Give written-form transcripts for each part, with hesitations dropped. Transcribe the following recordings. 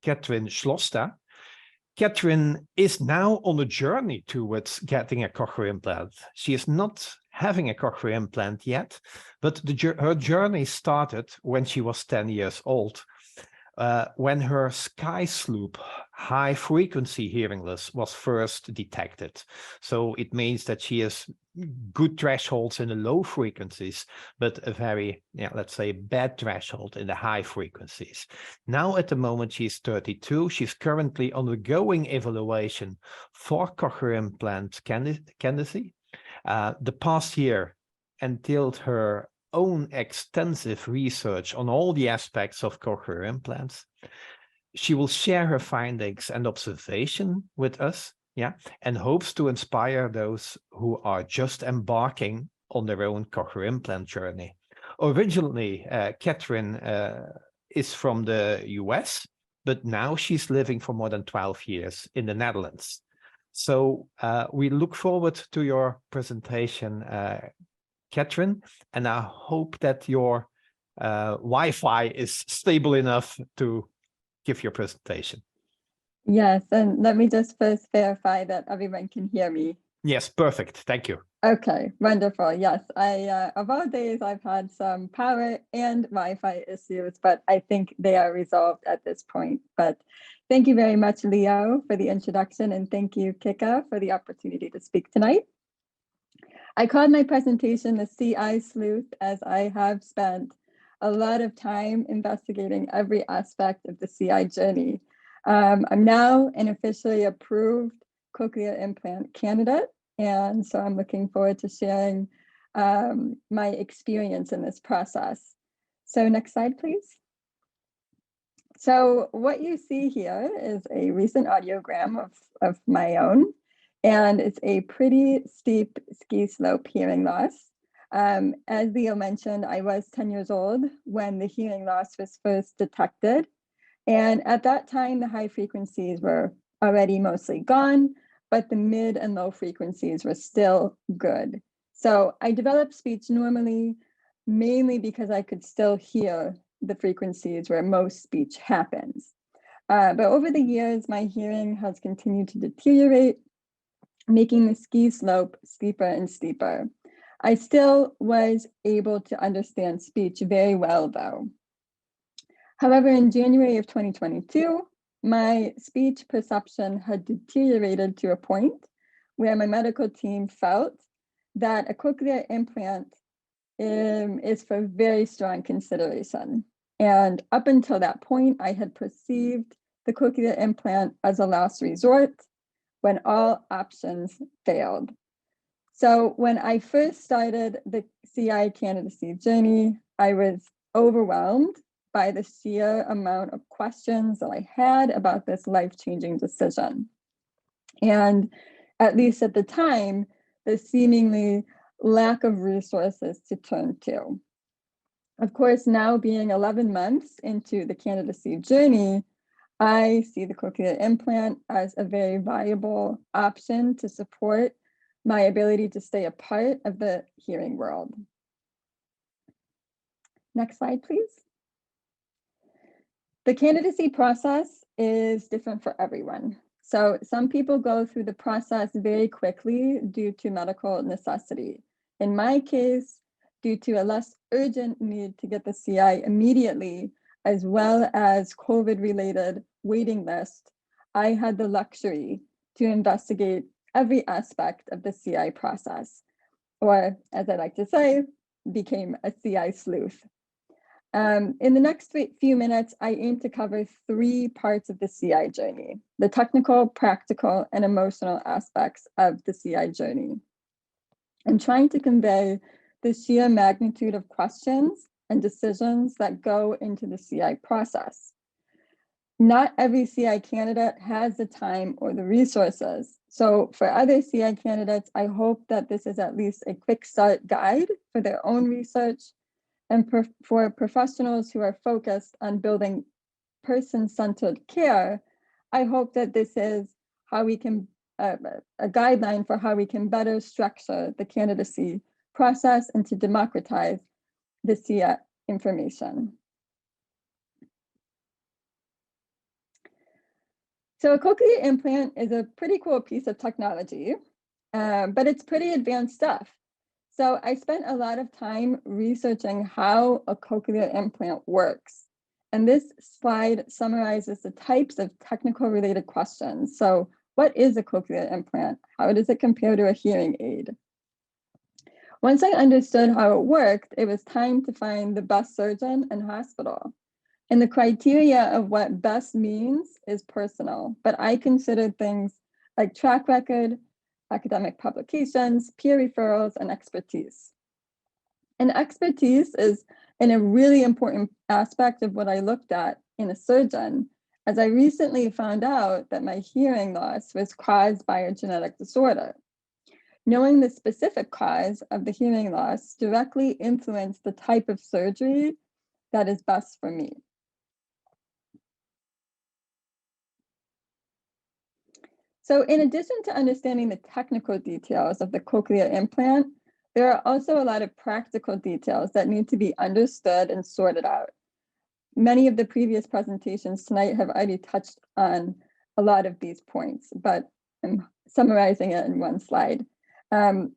Kathryn Chlosta. Kathryn is now on a journey towards getting a cochlear implant. She is not having a cochlear implant yet, but her journey started when she was 10 years old, when her sky sloop high frequency hearing loss was first detected. So it means that she has good thresholds in the low frequencies, but a very, let's say, bad threshold in the high frequencies. Now at the moment she's 32. She's currently undergoing evaluation for cochlear implant candidacy. The past year entailed her own extensive research on all the aspects of cochlear implants. She will share her findings and observation with us, and hopes to inspire those who are just embarking on their own cochlear implant journey. Originally, Kathryn is from the US, but now she's living for more than 12 years in the Netherlands. So we look forward to your presentation, Kathryn, and I hope that your Wi-Fi is stable enough to give your presentation. Yes, and let me just first verify that everyone can hear me. Yes, perfect. Thank you. Okay, wonderful. Yes, of all days, I've had some power and Wi-Fi issues, but I think they are resolved at this point. But thank you very much, Leo, for the introduction, and thank you, CIICA, for the opportunity to speak tonight. I called my presentation the CI Sleuth, as I have spent a lot of time investigating every aspect of the CI journey. I'm now an officially approved cochlear implant candidate, and so I'm looking forward to sharing my experience in this process. So next slide, please. So what you see here is a recent audiogram of my own, and it's a pretty steep ski slope hearing loss. As Leo mentioned, I was 10 years old when the hearing loss was first detected. And at that time, the high frequencies were already mostly gone, but the mid and low frequencies were still good. So I developed speech normally, mainly because I could still hear the frequencies where most speech happens. But over the years, my hearing has continued to deteriorate, making the ski slope steeper and steeper. I still was able to understand speech very well, though. However, in January of 2022, my speech perception had deteriorated to a point where my medical team felt that a cochlear implant is for very strong consideration. And up until that point, I had perceived the cochlear implant as a last resort when all options failed. So when I first started the CI candidacy journey, I was overwhelmed by the sheer amount of questions that I had about this life-changing decision. And at least at the time, the seemingly lack of resources to turn to. Of course, now being 11 months into the candidacy journey, I see the cochlear implant as a very viable option to support my ability to stay a part of the hearing world. Next slide, please. The candidacy process is different for everyone. So some people go through the process very quickly due to medical necessity. In my case, due to a less urgent need to get the CI immediately, as well as COVID-related waiting list, I had the luxury to investigate every aspect of the CI process, or as I like to say, became a CI sleuth. In the next few minutes, I aim to cover 3 parts of the CI journey: the technical, practical, and emotional aspects of the CI journey. I'm trying to convey the sheer magnitude of questions and decisions that go into the CI process. Not every CI candidate has the time or the resources. So for other CI candidates, I hope that this is at least a quick start guide for their own research. And for professionals who are focused on building person-centered care, I hope that this is how we can, a guideline for how we can better structure the candidacy process and to democratize the CI information. So a cochlear implant is a pretty cool piece of technology, but it's pretty advanced stuff. So I spent a lot of time researching how a cochlear implant works. And this slide summarizes the types of technical related questions. So what is a cochlear implant? How does it compare to a hearing aid? Once I understood how it worked, it was time to find the best surgeon and hospital. And the criteria of what best means is personal, but I consider things like track record, academic publications, peer referrals, and expertise. And expertise is a really important aspect of what I looked at in a surgeon, as I recently found out that my hearing loss was caused by a genetic disorder. Knowing the specific cause of the hearing loss directly influenced the type of surgery that is best for me. So in addition to understanding the technical details of the cochlear implant, there are also a lot of practical details that need to be understood and sorted out. Many of the previous presentations tonight have already touched on a lot of these points, but I'm summarizing it in one slide.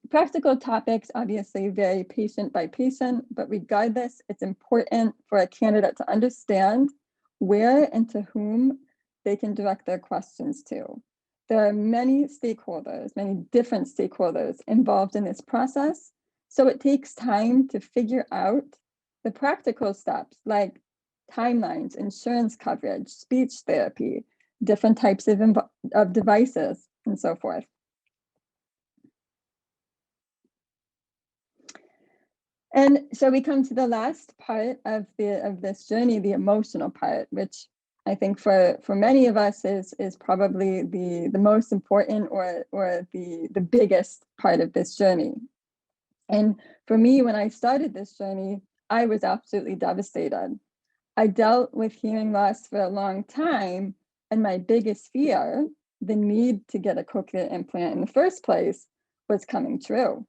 Practical topics obviously vary patient by patient, but regardless, it's important for a candidate to understand where and to whom they can direct their questions to. There are many stakeholders, many different stakeholders involved in this process. So it takes time to figure out the practical steps like timelines, insurance coverage, speech therapy, different types of devices, and so forth. And so we come to the last part of this journey, the emotional part, which I think for many of us is probably the most important or the biggest part of this journey. And for me, when I started this journey, I was absolutely devastated. I dealt with hearing loss for a long time, and my biggest fear, the need to get a cochlear implant in the first place, was coming true.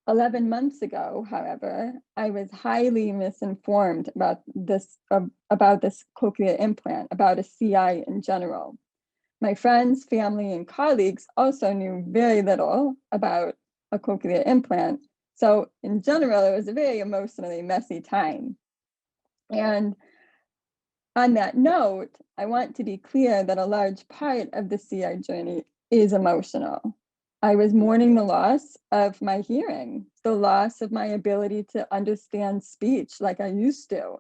11 months ago, however, I was highly misinformed about this cochlear implant, about a CI in general. My friends, family, and colleagues also knew very little about a cochlear implant. So in general, it was a very emotionally messy time. And on that note, I want to be clear that a large part of the CI journey is emotional. I was mourning the loss of my hearing, the loss of my ability to understand speech like I used to.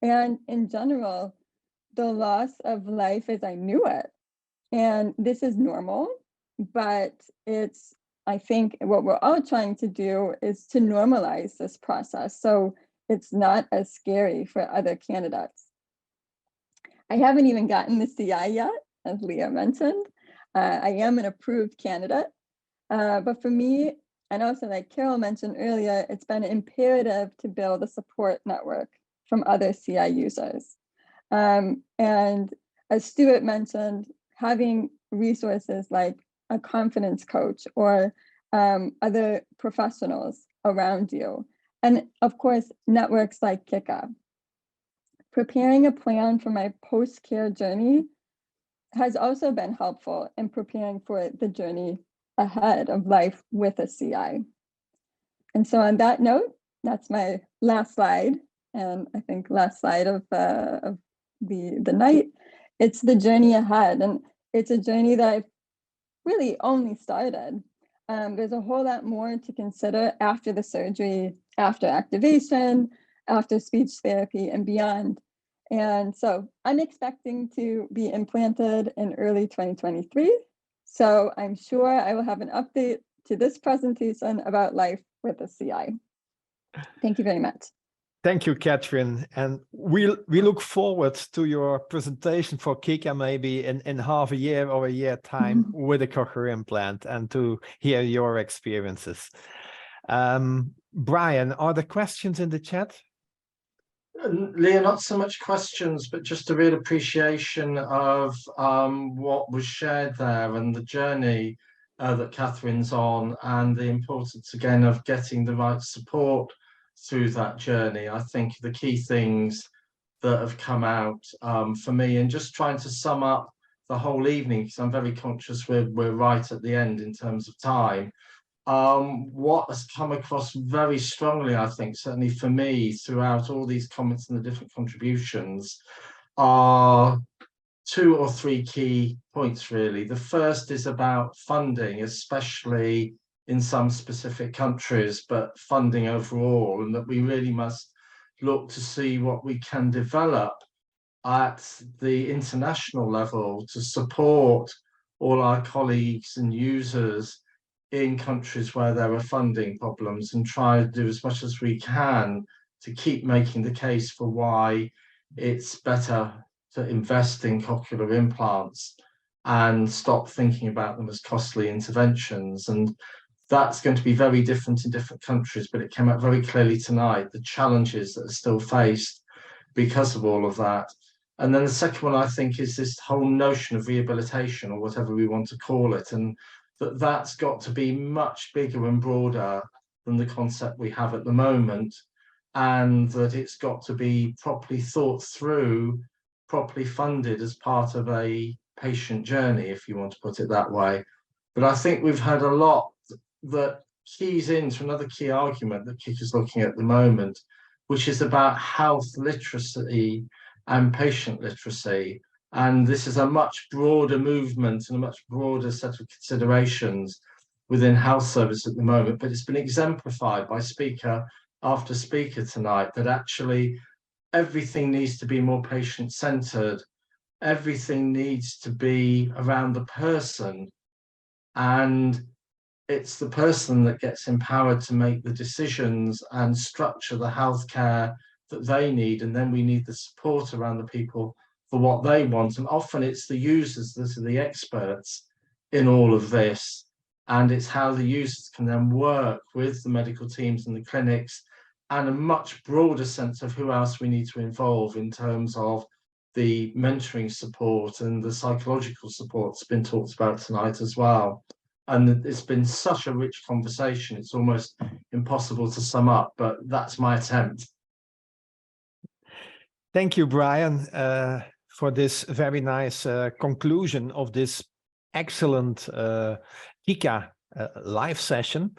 And in general, the loss of life as I knew it. And this is normal, but I think what we're all trying to do is to normalize this process so it's not as scary for other candidates. I haven't even gotten the CI yet, as Leah mentioned. I am an approved candidate. But for me, and also like Carol mentioned earlier, it's been imperative to build a support network from other CI users. And as Stuart mentioned, having resources like a confidence coach or other professionals around you. And of course, networks like CIICA. Preparing a plan for my post-care journey has also been helpful in preparing for the journey ahead of life with a CI. And so on that note, that's my last slide, and I think last slide of the night. It's the journey ahead, and it's a journey that I've really only started. There's a whole lot more to consider after the surgery, after activation, after speech therapy, and beyond. And so I'm expecting to be implanted in early 2023. So I'm sure I will have an update to this presentation about life with a CI. Thank you very much. Thank you, Kathryn. And we look forward to your presentation for CIICA maybe in half a year or a year time with a cochlear implant and to hear your experiences. Brian, are there questions in the chat? Leah, not so much questions, but just a real appreciation of what was shared there and the journey that Kathryn's on, and the importance again of getting the right support through that journey. I think the key things that have come out for me, and just trying to sum up the whole evening, because I'm very conscious we're right at the end in terms of time. What has come across very strongly, I think, certainly for me, throughout all these comments and the different contributions, are 2 or 3 key points, really. The first is about funding, especially in some specific countries, but funding overall, and that we really must look to see what we can develop at the international level to support all our colleagues and users in countries where there are funding problems, and try to do as much as we can to keep making the case for why it's better to invest in cochlear implants and stop thinking about them as costly interventions. And that's going to be very different in different countries, but it came out very clearly tonight, the challenges that are still faced because of all of that. And then the second one, I think, is this whole notion of rehabilitation, or whatever we want to call it, and that's got to be much bigger and broader than the concept we have at the moment, and that it's got to be properly thought through, properly funded as part of a patient journey, if you want to put it that way. But I think we've had a lot that keys into another key argument that CIICA is looking at the moment, which is about health literacy and patient literacy. And this is a much broader movement and a much broader set of considerations within health service at the moment, but it's been exemplified by speaker after speaker tonight that actually everything needs to be more patient-centered, everything needs to be around the person, and it's the person that gets empowered to make the decisions and structure the healthcare that they need, and then we need the support around the people for what they want. And often it's the users that are the experts in all of this, and it's how the users can then work with the medical teams and the clinics, and a much broader sense of who else we need to involve in terms of the mentoring support and the psychological support that's been talked about tonight as well. And it's been such a rich conversation, it's almost impossible to sum up, but that's my attempt. Thank you, Brian, for this very nice conclusion of this excellent CIICA live session.